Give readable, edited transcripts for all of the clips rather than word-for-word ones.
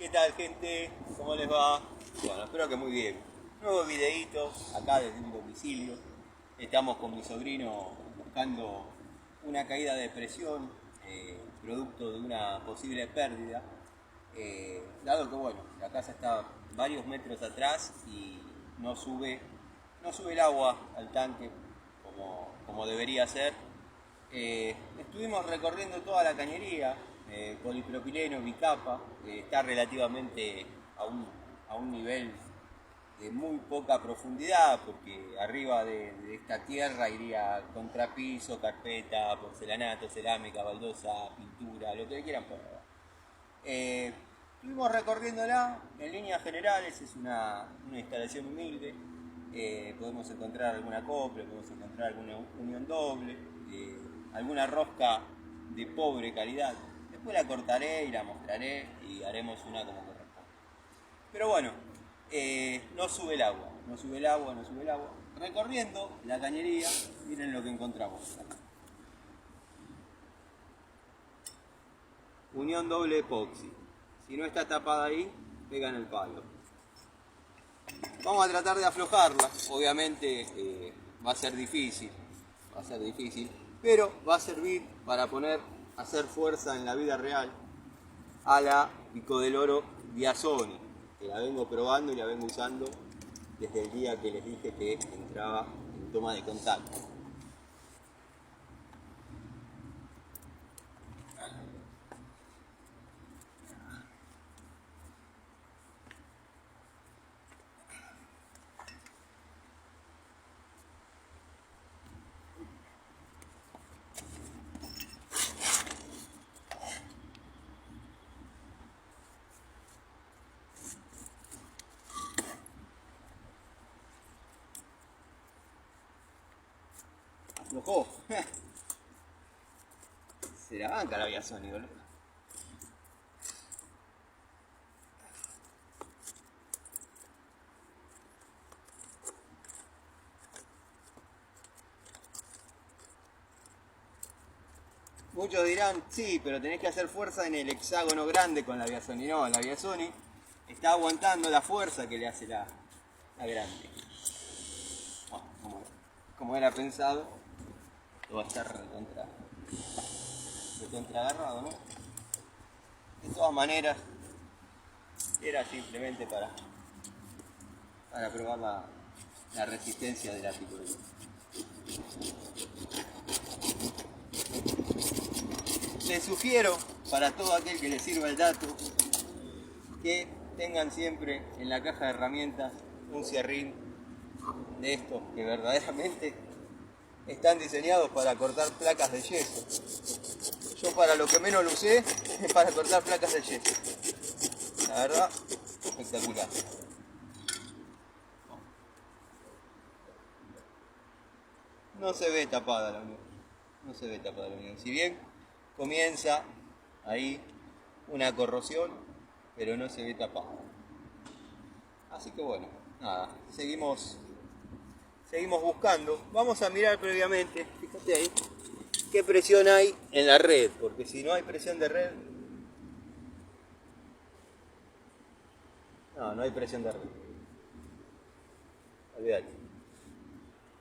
¿Qué tal, gente? ¿Cómo les va? Bueno, espero que muy bien. Nuevo videíto acá desde un domicilio. Estamos con mi sobrino buscando una caída de presión producto de una posible pérdida. Dado que bueno, la casa está varios metros atrás y no sube el agua al tanque como debería ser. Estuvimos recorriendo toda la cañería, polipropileno, bicapa, está relativamente a un nivel de muy poca profundidad, porque arriba de esta tierra iría contrapiso, carpeta, porcelanato, cerámica, baldosa, pintura, lo que le quieran poner. Estuvimos recorriéndola en líneas generales, es una instalación humilde. Podemos encontrar alguna acople, podemos encontrar alguna unión doble, alguna rosca de pobre calidad. Después la cortaré y la mostraré y haremos una como corresponde. Pero bueno, no sube el agua, no sube el agua, no sube el agua. Recorriendo la cañería, miren lo que encontramos acá. Unión doble epoxi. Si no está tapada ahí, pega en el palo. Vamos a tratar de aflojarla. Obviamente va a ser difícil, pero va a servir para hacer fuerza en la vida real a la Pico del Oro Diasoni, que la vengo probando y la vengo usando desde el día que les dije que entraba en toma de contacto. Aflojó. Se la banca la Biasoni, boludo. Muchos dirán, sí, pero tenés que hacer fuerza en el hexágono grande con la Biasoni. No, la Biasoni está aguantando la fuerza que le hace la grande. Bueno, como era pensado, esto va a estar recontra agarrado, ¿no? De todas maneras, era simplemente para probar la resistencia del artículo. Les sugiero, para todo aquel que les sirva el dato, que tengan siempre en la caja de herramientas un cierrín de estos que verdaderamente están diseñados para cortar placas de yeso. Yo para lo que menos lo usé es para cortar placas de yeso. La verdad, espectacular. No se ve tapada la unión. No se ve tapada la unión. Si bien comienza ahí una corrosión, pero no se ve tapada. Así que bueno, nada, seguimos buscando. Vamos a mirar previamente, fíjate ahí, qué presión hay en la red, porque si no hay presión de red, no hay presión de red. Olvídate,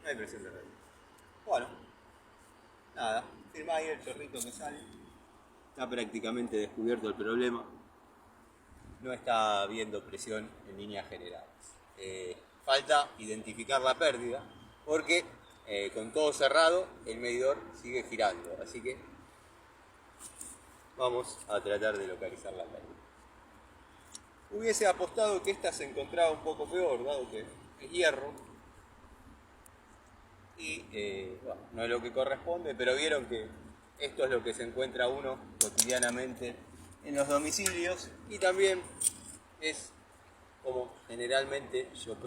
no hay presión de red. Bueno, nada, firma ahí el chorrito que sale. Está prácticamente descubierto el problema. No está habiendo presión en líneas generales. Falta identificar la pérdida, porque con todo cerrado el medidor sigue girando, así que vamos a tratar de localizar la pérdida. Hubiese apostado que esta se encontraba un poco peor, dado que es hierro y bueno, no es lo que corresponde, pero vieron que esto es lo que se encuentra uno cotidianamente en los domicilios, y también es como generalmente yo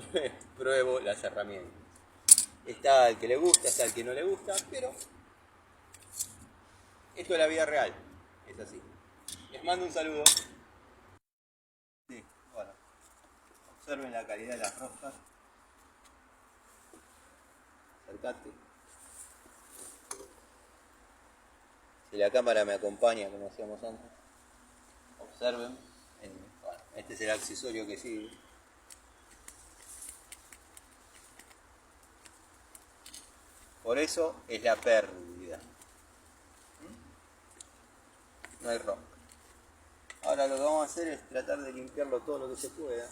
pruebo las herramientas. Está el que le gusta, está el que no le gusta, pero esto es la vida real, es así. Les mando un saludo. Sí, bueno, observen la calidad de las roscas. Acercate. Si la cámara me acompaña como hacíamos antes, observen. Bueno, Este es el accesorio que sigue. Por eso es la pérdida. No hay rosca. Ahora lo que vamos a hacer es tratar de limpiarlo todo lo que se pueda.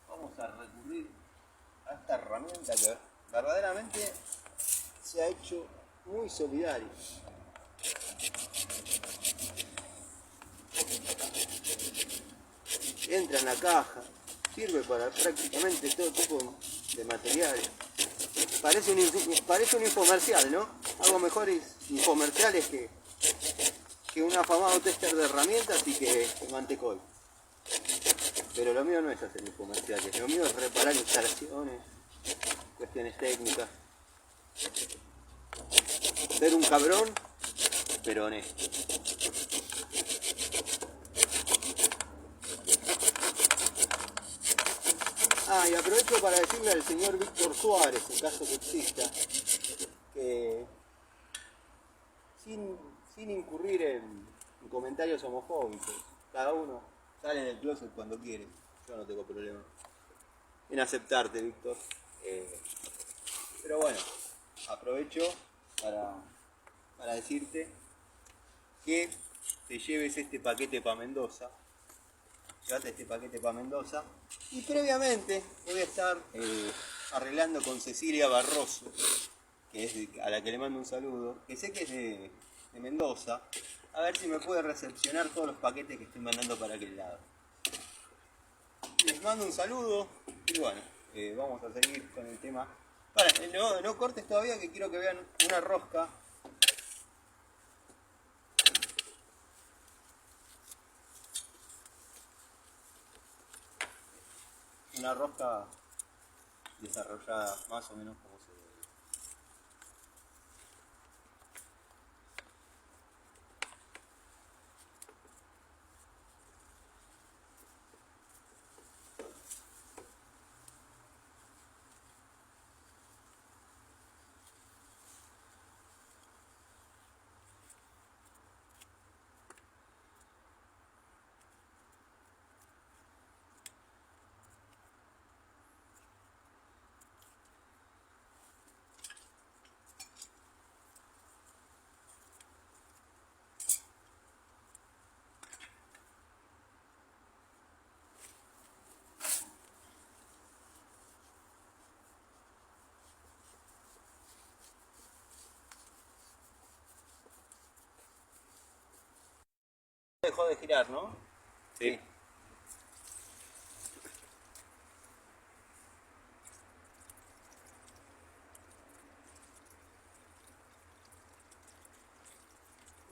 Vamos a recurrir a esta herramienta que verdaderamente se ha hecho muy solidaria. Entra en la caja, sirve para prácticamente todo tipo de materiales. Parece un infomercial, ¿no? Algo mejores infomerciales que un afamado tester de herramientas y que Mantecol. Pero lo mío no es hacer infomerciales, lo mío es reparar instalaciones, cuestiones técnicas. Ser un cabrón, pero honesto. Ah, y aprovecho para decirle al señor Víctor Suárez, en caso que exista, que sin incurrir en comentarios homofóbicos, cada uno sale del closet cuando quiere, yo no tengo problema en aceptarte, Víctor. Pero bueno, aprovecho para decirte que te lleves este paquete para Mendoza. Llevate este paquete para Mendoza. Y previamente voy a estar arreglando con Cecilia Barroso, que es a la que le mando un saludo, que sé que es de Mendoza, a ver si me puede recepcionar todos los paquetes que estoy mandando para aquel lado. Les mando un saludo y bueno, vamos a seguir con el tema. Para, no cortes todavía, que quiero que vean una rosca. Una rosca desarrollada más o menos como se debe. Dejó de girar, ¿no? Sí.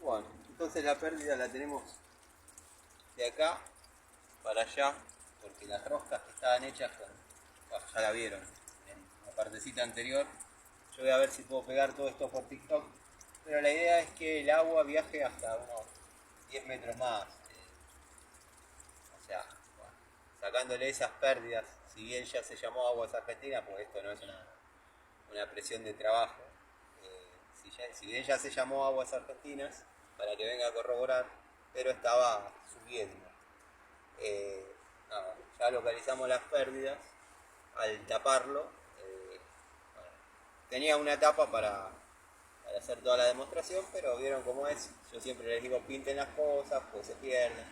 Bueno, entonces la pérdida la tenemos de acá para allá, porque las roscas que estaban hechas con, bueno, ya la vieron en la partecita anterior. Yo voy a ver si puedo pegar todo esto por TikTok, pero la idea es que el agua viaje hasta unos 10 metros más. O sea, bueno, sacándole esas pérdidas, si bien ya se llamó Aguas Argentinas, pues esto no es una presión de trabajo. Si bien ya se llamó Aguas Argentinas, para que venga a corroborar, pero estaba subiendo. Nada, ya localizamos las pérdidas. Al taparlo, bueno, tenía una tapa para hacer toda la demostración, pero vieron cómo es. Yo siempre les digo, pinten las cosas, pues se pierden.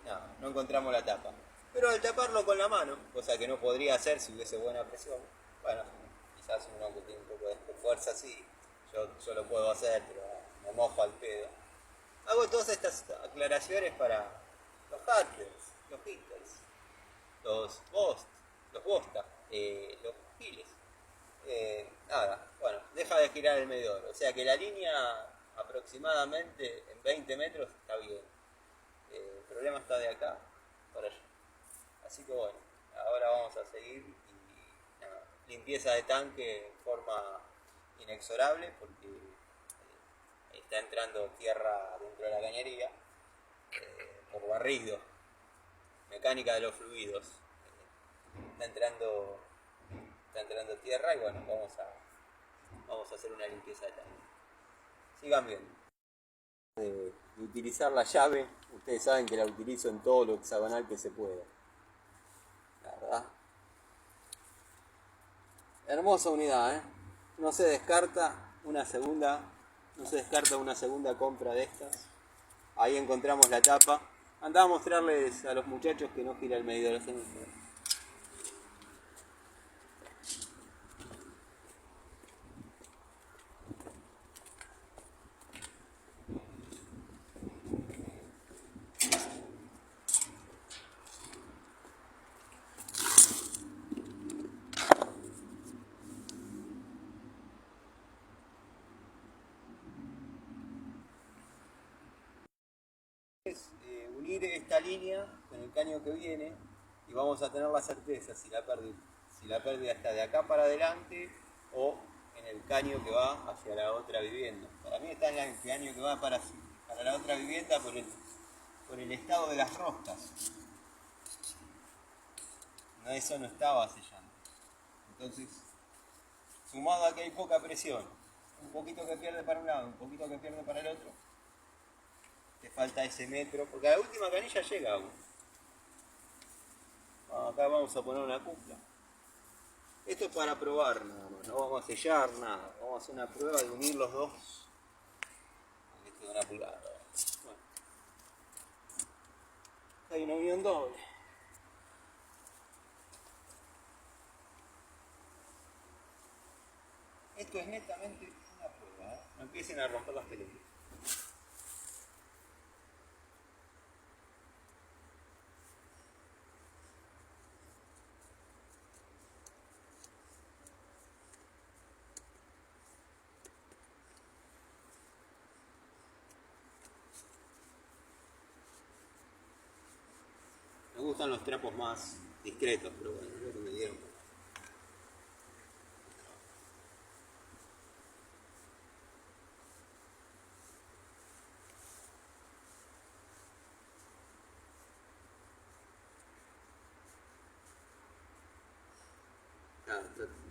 Nada, no encontramos la tapa. Pero al taparlo con la mano, cosa que no podría hacer si hubiese buena presión, bueno, quizás uno que tiene un poco de fuerza sí, yo lo puedo hacer, pero me mojo al pedo. Hago todas estas aclaraciones para los hackers, los hitters, los ghosts, los bosta, los giles. Nada, bueno, deja de girar el medidor, o sea que la línea aproximadamente en 20 metros está bien. El problema está de acá para allá. Así que bueno, ahora vamos a seguir y nada, limpieza de tanque en forma inexorable porque está entrando tierra dentro de la cañería por barrido, mecánica de los fluidos. Está entrando tierra y bueno, vamos a hacer una limpieza de tanque. Sigan viendo. De utilizar la llave, ustedes saben que la utilizo en todo lo hexagonal que se pueda. La verdad. Hermosa unidad, ¿eh? No se descarta una segunda, no se descarta una segunda compra de estas. Ahí encontramos la tapa. Andaba a mostrarles a los muchachos que no gira el medidor. Unir esta línea con el caño que viene y vamos a tener la certeza si la pérdida está de acá para adelante o en el caño que va hacia la otra vivienda. Para mí está en el caño que va para la otra vivienda por el estado de las roscas. No, eso no estaba sellando. Entonces, sumado a que hay poca presión, un poquito que pierde para un lado, un poquito que pierde para el otro, te falta ese metro, porque a la última canilla llega agua. Acá vamos a poner una cupla. Esto es para probar nada más, no vamos a sellar nada, vamos a hacer una prueba de unir los dos. Esto es una pulgada. Bueno. Hay una unión doble. Esto es netamente una prueba, ¿eh? No empiecen a romper las pelotas. Me gustan los trapos más discretos, pero bueno, es lo que me dieron. Ah,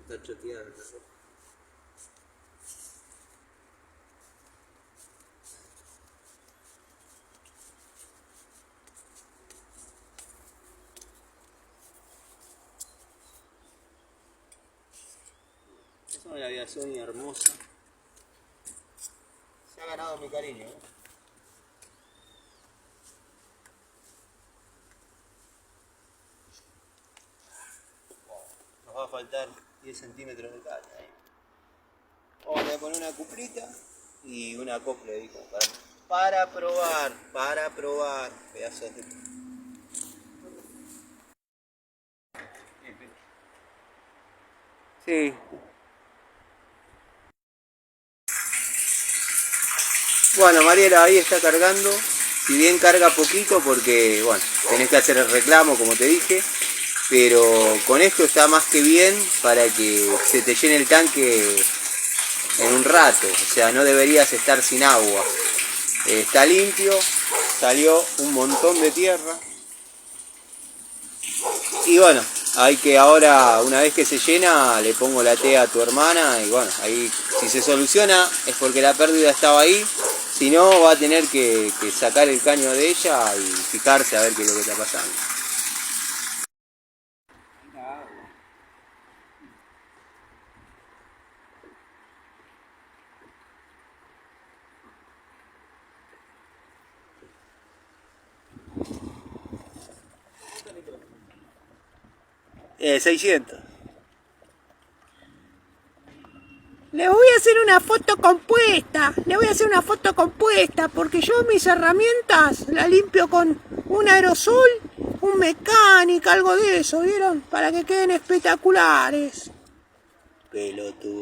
está choteada. Es una aviación hermosa. Se ha ganado mi cariño, ¿eh? Nos va a faltar 10 centímetros de caña, ¿eh? Vamos a poner una cuprita y una acople, dijo, para probar, pedazos de... Sí. Bueno, Mariela, ahí está cargando. Si bien carga poquito porque, bueno, tenés que hacer el reclamo, como te dije. Pero con esto está más que bien para que se te llene el tanque en un rato. O sea, no deberías estar sin agua. Está limpio, salió un montón de tierra. Y bueno, hay que ahora, una vez que se llena, le pongo la T a tu hermana y bueno, ahí si se soluciona es porque la pérdida estaba ahí. Si no, va a tener que sacar el caño de ella y fijarse a ver qué es lo que está pasando. 600. Le voy a hacer una foto compuesta, porque yo mis herramientas las limpio con un aerosol, un mecánico, algo de eso, ¿vieron? Para que queden espectaculares. Pelotudo.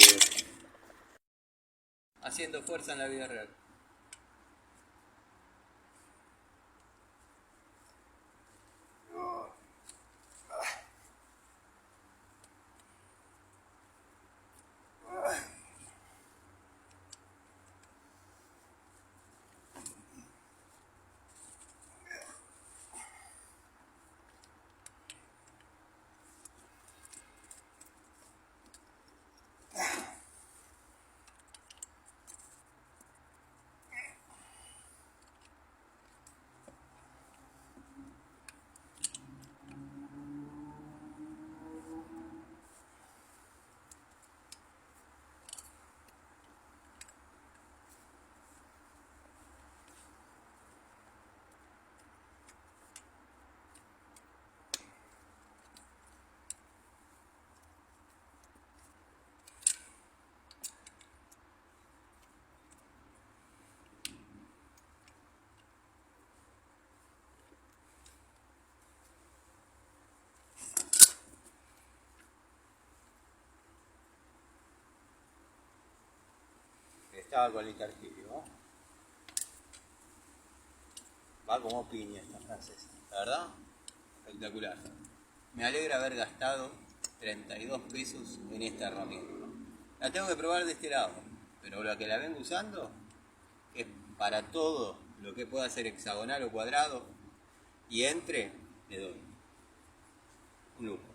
Haciendo fuerza en la vida real. estaba con el Cargilio, ¿no? Va como piña esta francesa, la verdad, espectacular. Me alegra haber gastado 32 pesos en esta herramienta. La tengo que probar de este lado, pero la que la vengo usando es para todo lo que pueda ser hexagonal o cuadrado y entre, le doy un lujo.